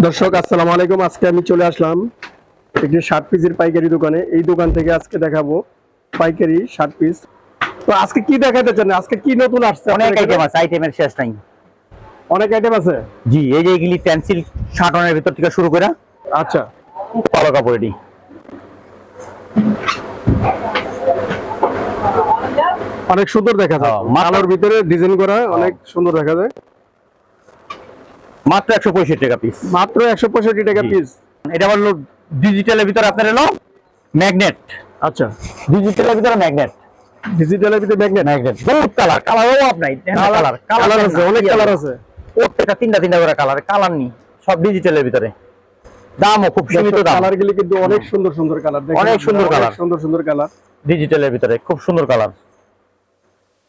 দর্শক আসসালামু আলাইকুম। আজকে আমি চলে আসলাম একটি শার্ট পিসের পাইকারি দোকানে। এই দোকান থেকে আজকে দেখাবো পাইকারি শার্ট পিস। তো আজকে কি দেখাতে চান? আজকে কি নতুন আসছে? অনেক আইটেম আছে, আইটেমের শেষ নাই। অনেক আইটেম আছে। জি, এই যে এগুলি পেন্সিল শার্টনের ভিতর থেকে শুরু করে আচ্ছা, কালো কাপড় এটি অনেক সুন্দর দেখা যায়। কালোর ভিতরে ডিজাইন করা অনেক সুন্দর দেখা যায়। মাত্র 165 টাকা পিস। মাত্র 165 টাকা পিস। এটা হলো ডিজিটালের ভিতরে আপনার এলো ম্যাগনেট। আচ্ছা, ডিজিটালের ভিতরে ম্যাগনেট, ডিজিটালের ভিতরে ম্যাগনেট। ম্যাগনেট বহুত কালার, কালারও আপনার কালার আছে, অনেক কালার আছে। প্রত্যেকটা তিনটা করে কালার, কালার নি সব ডিজিটালের ভিতরে। দামও খুব সীমিত দাম। কালার গুলি কিন্তু অনেক সুন্দর সুন্দর কালার, অনেক সুন্দর কালার, সুন্দর সুন্দর কালার ডিজিটালের ভিতরে খুব সুন্দর কালার,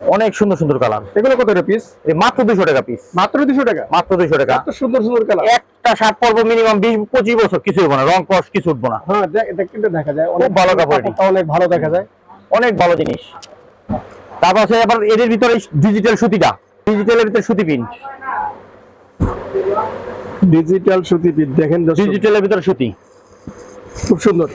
অনেক সুন্দর সুন্দর কালার। এগুলো কত টাকা পিস? এই মাত্র 200 টাকা পিস। মাত্র 200 টাকা। মাত্র 200 টাকা। এত সুন্দর সুন্দর কালার। একটা শার্ট পরবো মিনিমাম 20-25 বছর, কিছু হবে না, রং কস কিছু উঠবো না। হ্যাঁ, কিন্তু দেখা যায় অনেক ভালো কাপড়, অনেক ভালো দেখা যায়, অনেক ভালো জিনিস। তারপর আছে আবার এর ভিতরে ডিজিটাল সুতিটা, ডিজিটালের ভিতরে সুতি প্রিন্ট, ডিজিটাল সুতি প্রিন্ট দেখেন, ডিজিটালের ভিতরে সুতি খুব সুন্দর।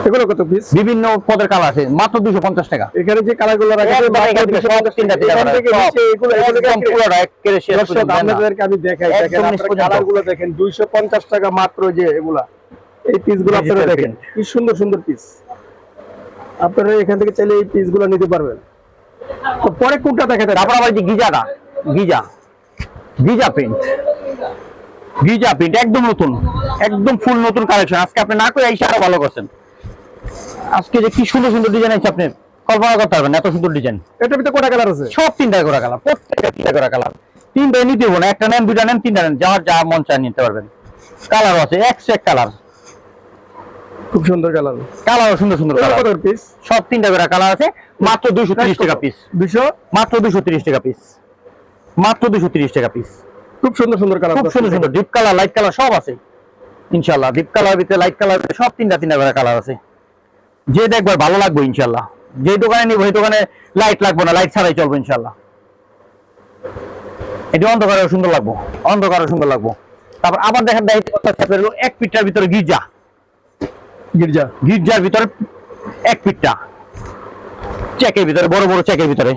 এগুলো কত পিস? বিভিন্ন পদের কালার আছে, মাত্র 250 টাকা। এখানে যে কালারগুলো রাখা আছে আপনাদেরকে আমি দেখাই, দেখেন আপনারা কালারগুলো দেখেন। 250 টাকা মাত্র। যে এগুলা, এই পিসগুলো আপনারা দেখেন কি সুন্দর সুন্দর পিস। আপনারা এখান থেকে চাইলে এই পিসগুলো নিতে পারবেন। তো পরে কোনটা দেখাতে? তারপর আবার যে গিজাটা, গিজা প্রিন্ট, গিজা প্রিন্ট একদম নতুন, একদম ফুল নতুন কালেকশন। আজকে আপনি না করে এসে আরো ভালো করছেন। আজকে যে কি সুন্দর সুন্দর ডিজাইন আছে, আপনি কল্পনা করতে পারবেন, এত সুন্দর ডিজাইন। এটার ভিতরে কয়টা কালার আছে? সব 3টা করে কালার, প্রত্যেকটা 3টা করে কালার। 3টা নিতে হবে না, একটা নেন, 2টা নেন, 3টা নেন, যার যা মন চায় নিতে পারবেন। কালার আছে এক কালার, খুব সুন্দর কালার, কালারও সুন্দর সুন্দর কালার। কত পিস? সব 3টা করে কালার আছে, মাত্র 230 টাকা পিস। 200, মাত্র 230 টাকা পিস, মাত্র 230 টাকা পিস। খুব সুন্দর সুন্দর কালার, খুব সুন্দর সুন্দর ডিপ কালার, লাইট কালার সব আছে ইনশাআল্লাহ। ডিপ কালার ভিতরে লাইট কালার সব 3টা করে কালার আছে। যে দেখবার ভালো লাগবে ইনশাআল্লাহ। যে দোকানে নিব এই দোকানে লাইট লাগবে না, লাইট ছাড়াই চলবে ইনশাআল্লাহ। এটা অন্ধকারে সুন্দর লাগবো, অন্ধকারে সুন্দর লাগবো। তারপর আবার দেখেন এক পিঠটার ভিতরে গির্জার ভিতরে এক পিঠটা চেকের ভিতরে, বড় বড় চেকের ভিতরে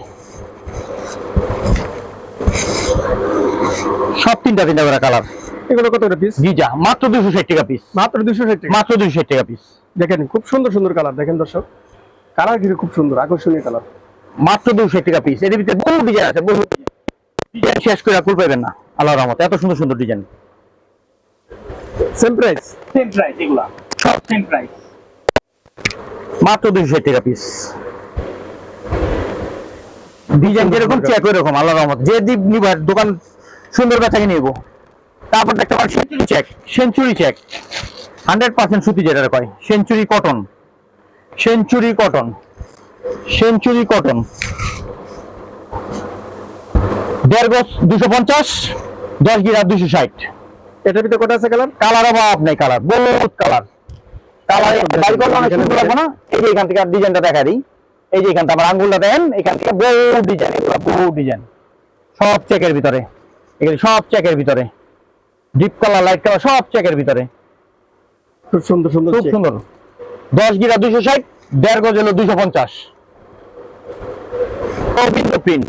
সব 3টা করে কালার। এগুলো কত পিস? গিজা মাত্র 260 টাকা পিস। মাত্র 260 টাকা। মাত্র 260 টাকা পিস। দেখেন খুব সুন্দর সুন্দর কালার, দেখেন দর্শক, কালার কিন্তু খুব সুন্দর, আকর্ষণীয় কালার। মাত্র 260 টাকা পিস। এর ভিতরে বহু ডিজাইন আছে, বহু ডিজাইন শেষ করে কুল পাবেন না আল্লাহর রহমতে, এত সুন্দর সুন্দর ডিজাইন। সেম প্রাইস এগুলা সব সেম প্রাইস, মাত্র 260 টাকা পিস। ডিজাইন যেরকম চেক ওইরকম আল্লাহর রহমতে। যে দ্বীপ নিব দোকান সুন্দর বেচাকে নিব। তারপর দেখতে পারেন সেঞ্চুরি চেক 100% সুতি, যেটা কয় সেঞ্চুরি কটন, সেঞ্চুরি কটন 1.5 গজ 250, 10 গিরা 260। এটার ভিতরে কত আছে কালার? কালার অভাব নাই, কালার বহুত কালার। কালার বাই করলে অনেক সুন্দর লাগবে না? এই যে এখান থেকে ডিজাইনটা দেখা দিই, এই যে এখান থেকে আমার আঙ্গুলটা দেন, এখান থেকে বহু ডিজাইন, এগুলো বহু ডিজাইন সব চেকের ভিতরে, এগুলো সব চেকের ভিতরে, ডিপ কালার, লাইট কালার সব চেকের ভিতরে, খুব সুন্দর সুন্দর, খুব সুন্দর। 10 গিরা 260, 1.5 গজ হলো 250। অরবিন্দ প্রিন্ট,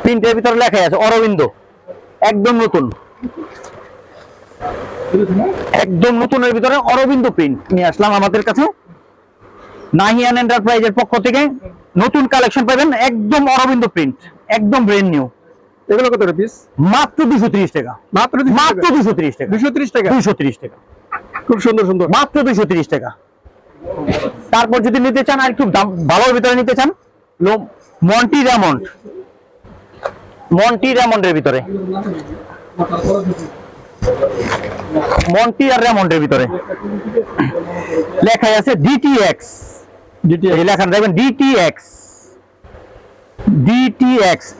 প্রিন্টের ভিতরে লেখা আছে অরবিন্দ, একদম নতুন, একদম নতুনের ভিতরে অরবিন্দ প্রিন্ট নিয়ে আসলাম আমাদের কাছে। নাহিয়ান এন্টারপ্রাইজের পক্ষ থেকে নতুন কালেকশন পাবেন, একদম অরবিন্দ প্রিন্ট, একদম ব্র্যান্ড নিউ। এগুলো কত পিস? মাত্র 230 টাকা। মাত্র 230 টাকা। 230 টাকা। 230 টাকা, খুব সুন্দর সুন্দর, মাত্র 230 টাকা। তারপর যদি নিতে চান আর একটু ভালোর ভিতরে নিতে চান, মন্টি রেমন্ডের ভিতরে, মন্টি আর রেমন্ডের ভিতরে লেখা আছে ডিটিএক্স, এই লেখাটা দেখবেন ডিটিএক্স,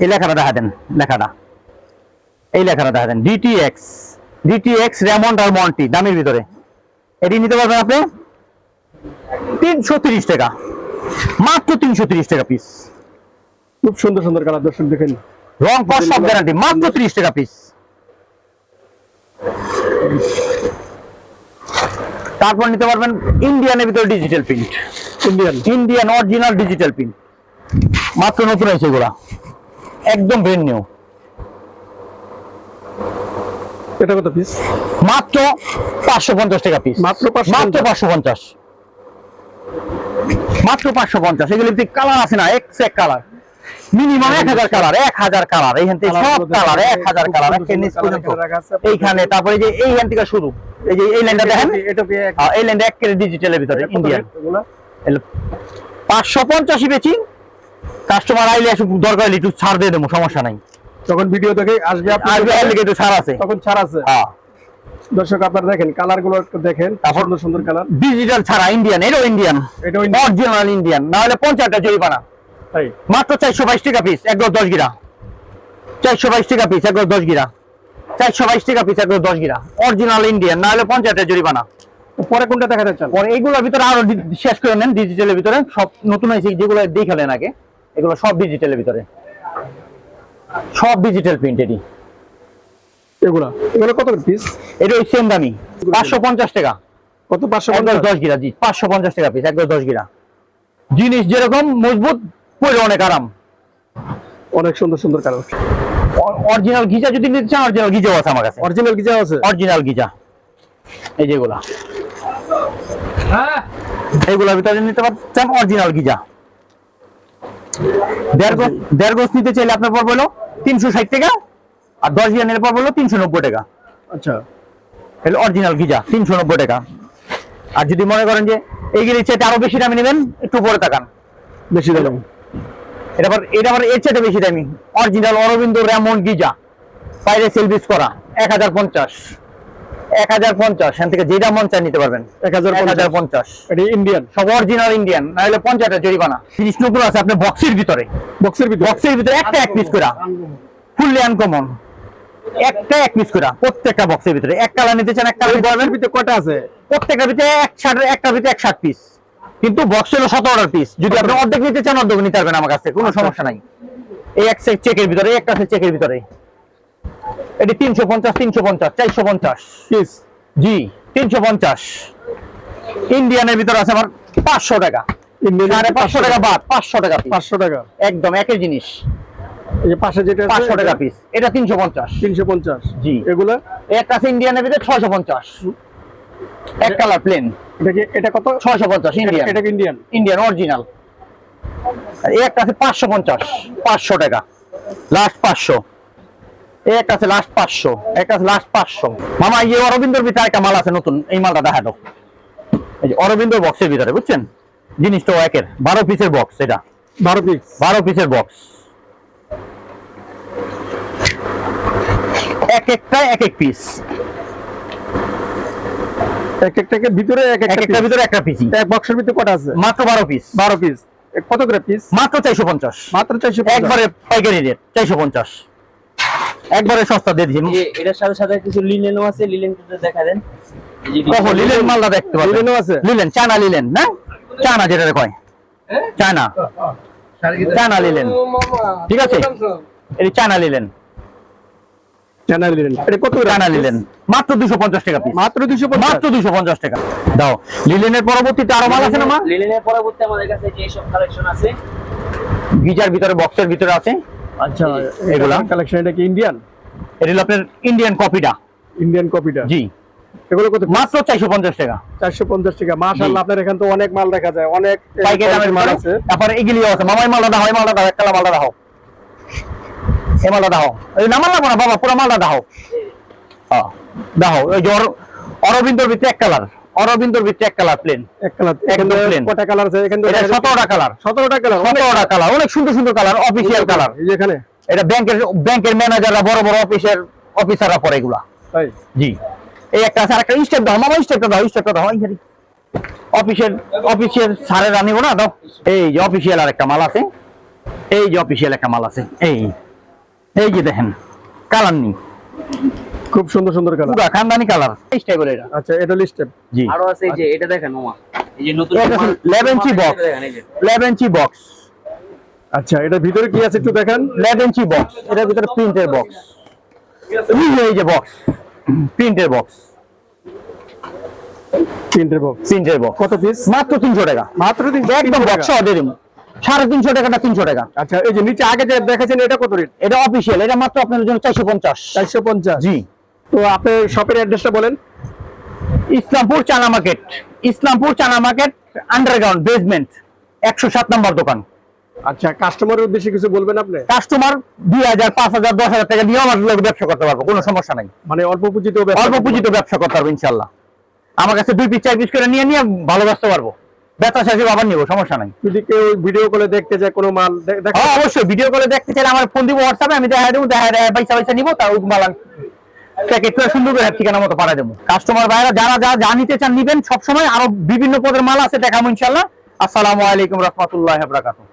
এই লেখাটা দেখা দেন, এই লেখাটা দেখা দেন ডিটিএক্স রেমন্ড আর মন্টি দামের ভিতরে। এটি নিতে পারবেন আপনি 330 টাকা, মাত্র 330 টাকা পিস। খুব সুন্দর সুন্দর কালার, দর্শক দেখেন রং কস সব গ্যারান্টি, মাত্র 30 টাকা পিস। তারপর নিতে পারবেন ইন্ডিয়ানের ভিতরে digital print, Indian original digital print, মাত্র নতুন আছে এগুলা, একদম ব্র্যান্ড নিউ। এটা কত পিস? মাত্র 550 টাকা পিস, মাত্র মাত্র 550, মাত্র 550। এগুলির কালার আছে না, এক কালার, মিনিমাম 1000 কালার, 1000 কালার, এইখান থেকে সব কালার 1000 কালার এইখানে। তারপরে যে এইখান থেকে শুরু, এই যে এই লাইনটা দেখেন, এই লাইনটা একেবারে ডিজিটালের ভিতরে ইন্ডিয়ান। 550 বেচি, কাস্টমার আইলে দরকার হলে একটু ছাড় দিয়ে দেবো, সমস্যা নাই। তখন ভিডিও দেখে আসবে, একটু ছাড় আছে, তখন ছাড় আছে। দর্শক আপনারা দেখেন কালার গুলো একটু দেখেন, সুন্দর সুন্দর কালার। ডিজিটাল ছাড়া ইন্ডিয়ান, এটাও ইন্ডিয়ান, অরিজিনাল ইন্ডিয়ান, না হলে 50 টাকা জরিমানা। মাত্র 422 টাকা পিস, 1 10 গিরা, 422 টাকা পিস, 1 10 গিরা, 422 টাকা পিস, 1 10 গিরা, অরিজিনাল ইন্ডিয়ান, না হলে 50 টাকা জরিমানা। পরে কোনটা দেখা যাচ্ছে? পরে এইগুলোর ভিতরে আরো শেষ করে নেন, ডিজিটালের ভিতরে সব নতুন হয়েছে, যেগুলো দেখালেন আগে, এগুলো সব ডিজিটালের ভিতরে, সব ডিজিটাল প্রিন্ট। এগুলো কত পিস? এটা ওই সেম দামি, 550 টাকা। কত? 510 গিরা, জি 550 টাকা পিস, 1 10 গিরা। জিনিস যেরকম মজবুত, পরে অনেক আরাম, অনেক সুন্দর সুন্দর কালার। অরিজিনাল গিজা যদি নিতে চান, অরিজিনাল গিজাও আছে আমার কাছে, অরিজিনাল গিজা আছে, অরিজিনাল গিজা। এই যেগুলা, এইগুলা ভিতরে নিতে পারছেন অরিজিনাল গিজা। 1.5 গজ নিতে চাইলে আপনার পর বলো 360 টাকা, আর 10 গিরা নিলে পর বলো 390 টাকা। আচ্ছা, তাহলে অরিজিনাল গিজা 390 টাকা। আর যদি মনে করেন যে এইগুলি চাইতে আরো বেশি দামি নেবেন, একটু পরে তাকান, বেশি দামি। এটা আবার এর চাইতে বেশি দামি, অরিজিনাল অরবিন্দ রেমন্ড গিজা, বাইরে সেলভিস করা, 1050, 1050। এখান থেকে যেটা মন চাই নিতে পারবেন, 1050। এটা ইন্ডিয়ান, সব অরিজিনাল ইন্ডিয়ান, না হলে 50 টাকা জরিমানা। 30 নতুন আছে আপনার বক্সের ভিতরে, বক্সের ভিতরে একটা 1 পিস করে, ফুললি আনকমন, একটা 1 পিস করে প্রত্যেকটা বক্সের ভিতরে। এক কালার নিতে চান, এক কালার পারবেন। ভিতরে কয়টা আছে? প্রত্যেকটার ভিতরে 160, একটার ভিতরে 160 পিস, কিন্তু বক্স হলো 17 পিস। যদি আপনি অর্ধেক নিতে চান, অর্ধেক নিতে পারবেন আমার কাছে, কোনো সমস্যা নাই। এই এক সেট চেকের ভিতরে, একটা আছে চেকের ভিতরে, এটি 350, 350, 450 পিস, জি 350। ইন্ডিয়ানের ভিতরে আছে আমার 500 টাকা, 500 টাকা বাদ, 500 টাকা পিস, 500 টাকা একদম একই জিনিস। এই যে পাশে যেটা আছে 500 টাকা পিস, এটা 350, 350। জি। এগুলা একটা আছে ইন্ডিয়ানের ভিতরে 650, এক কালার প্লেন। এটা কত? 650 ইন্ডিয়ান, এটা কি ইন্ডিয়ান? Indian original. আর এই একটা আছে 550, 500 টাকা, লাস্ট 500। এই একটা আছে লাস্ট 500, একটা আছে লাস্ট 500। মামা এই অরবিন্দর ভিতরে একটা মাল আছে নতুন, এই মালটা দেখা দাও। এই যে অরবিন্দর বক্সের ভিতরে, বুঝছেন জিনিসটা একের 12 পিসের বক্স, এটা 12 পিসের বক্স, এক একটা এক এক পিস, এক একটাকে ভিতরে এক একটা ভিতরে একটা পিস। এক বক্সের ভিতরে কত আছে? মাত্র 12 পিস, 12 পিস। কত করে পিস? মাত্র 450, মাত্র 450, একবারে পাইকারি রেট 450, একবারে সস্তা দিয়ে দিছি। এটার সাথে সাথে কিছু লিনেনও আছে, লিনেনটা দেখা দেন। ওহো, লিলেন মালটা দেখতে পাবেন, লিলেনও আছে, লিলেন, চায়না লিলেন, না চায়না যেটা কয়, চায়না, চায়না লিলেন, ঠিক আছে, এই চায়না লিলেন, চ্যানেল লিলেন। এটা কত করে? চায়না লিলেন মাত্র 250 টাকা পিস, মাত্র 250, মাত্র 250 টাকা দাও। লিলেনের পরবর্তীতে আরো মাল আছে না মা? লিনেনের পরবর্তী আমাদের কাছে যে সব কালেকশন আছে, গিজার ভিতরে, বক্সের ভিতরে আছে। আচ্ছা, এগুলা কালেকশন। এটা কি ইন্ডিয়ান? এটা হলো আপনার ইন্ডিয়ান কপিটা, ইন্ডিয়ান কপিটা, জি। এগুলো কত? মাত্র 450 টাকা, 450 টাকা। মাশাআল্লাহ, আপনার এখানে তো অনেক মাল দেখা যায়, অনেক পাইকারি দামের মাল আছে। তারপরে এগুলিও আছে। মামাই মালটা দাও, এই মালটা দাও, একটা মালটা দাও, এই মালটা দাও। এই নামাল লাগবো না বাবা, পুরো মালটা দাও। হ্যাঁ দাও। এই যে অরবিন্দর ভিতরে এক কালার, অরবিন্দর ভিতরে এক কালার প্লেন, এক কালার। একদম প্লেন। কয়টা কালার আছে এখানে? এটা 17টা কালার, 17টা কালার, 17টা কালার, অনেক সুন্দর সুন্দর কালার, অফিশিয়াল কালার। এই যে এখানে এটা ব্যাংকের ম্যানেজাররা, বড় বড় অফিসাররা পরে এগুলা, তাই। জি। এই একটা আছে, আরেকটা স্টেপ দাও মামা, স্টেপটা দাও, স্টেপটা দাও। অফিসিয়াল স্যারের আনিব না, দাও। এই যে অফিসিয়াল আরেকটা মাল আছে, এই যে অফিসিয়াল একটা মাল আছে, এই যে দেখেন কালার নি, খুব সুন্দর সুন্দর কালার, পুরো খানদানি কালার, এই স্টাইল এটা। আচ্ছা, এটা লিস্টেড, জি। আরো আছে, এই যে এটা দেখেন মামা, এই যে নতুন 11 ইঞ্চি বক্স, 11 ইঞ্চি বক্স, আচ্ছা, এটা ভিতরে কি আছে একটু দেখান। লেডেন্সি বক্স, এটার ভিতরে প্রিন্টের বক্স, এই যে বক্স, প্রিন্টের বক্স, প্রিন্টের বক্স। প্রিন্টের বক্স কত পিস? মাত্র 300 টাকা, মাত্র 300 একদম টাকা। বক্স অর্ডার 350 টাকাটা 300 টাকা। আচ্ছা, এই যে নিচে আগে যে দেখাচ্ছেন এটা কত রেট? এটা অফিশিয়াল, এটা মাত্র আপনাদের জন্য 450। 450। জি। তো আপনি শপের অ্যাড্রেসটা বলেন। ইসলামপুর চানা মার্কেট, ইসলামপুর চানা মার্কেট আন্ডারগ্রাউন্ড বেসমেন্ট 107 নম্বর দোকান। আচ্ছা, কাস্টমারের উদ্দেশ্যে কিছু বলবেন আপনি? কাস্টমার 2000, 5000, 10,000 টাকা দিয়ে আমার লোক ব্যবসা করতে পারবো, কোনো সমস্যা নাই। মানে অল্প পুঁজিতেও ব্যবসা অল্প করতে পুঁজিতে ব্যবসা করতে পারবো ইনশাল্লাহ। আমার কাছে 2 পিস 4 পিস করে নিয়ে নিয়ে ভালো ব্যস্ত পারবো, বেচা শেষে আবার নিবো, সমস্যা নাই। পারবেন। যদি কেউ ভিডিও কলে দেখতে চায় কোনো মাল হ্যাঁ অবশ্যই, ভিডিও কলে দেখতে চাইলে আমার ফোন দিব, হোয়াটসঅ্যাপে আমি দেখা দেবো, পয়সা পয়সা নিবো, তার ওই মাল প্যাকেট করে সুন্দর করে ঠিকানা মতো পাঠিয়ে দেবো। কাস্টমার ভাইরা যারা যা নিতে চান নিবেন, সবসময় আরো বিভিন্ন পদের মাল আছে দেখাবো ইনশাল্লাহ। আসসালামু আলাইকুম রহমতুল্লাহ বারাকাতুহু।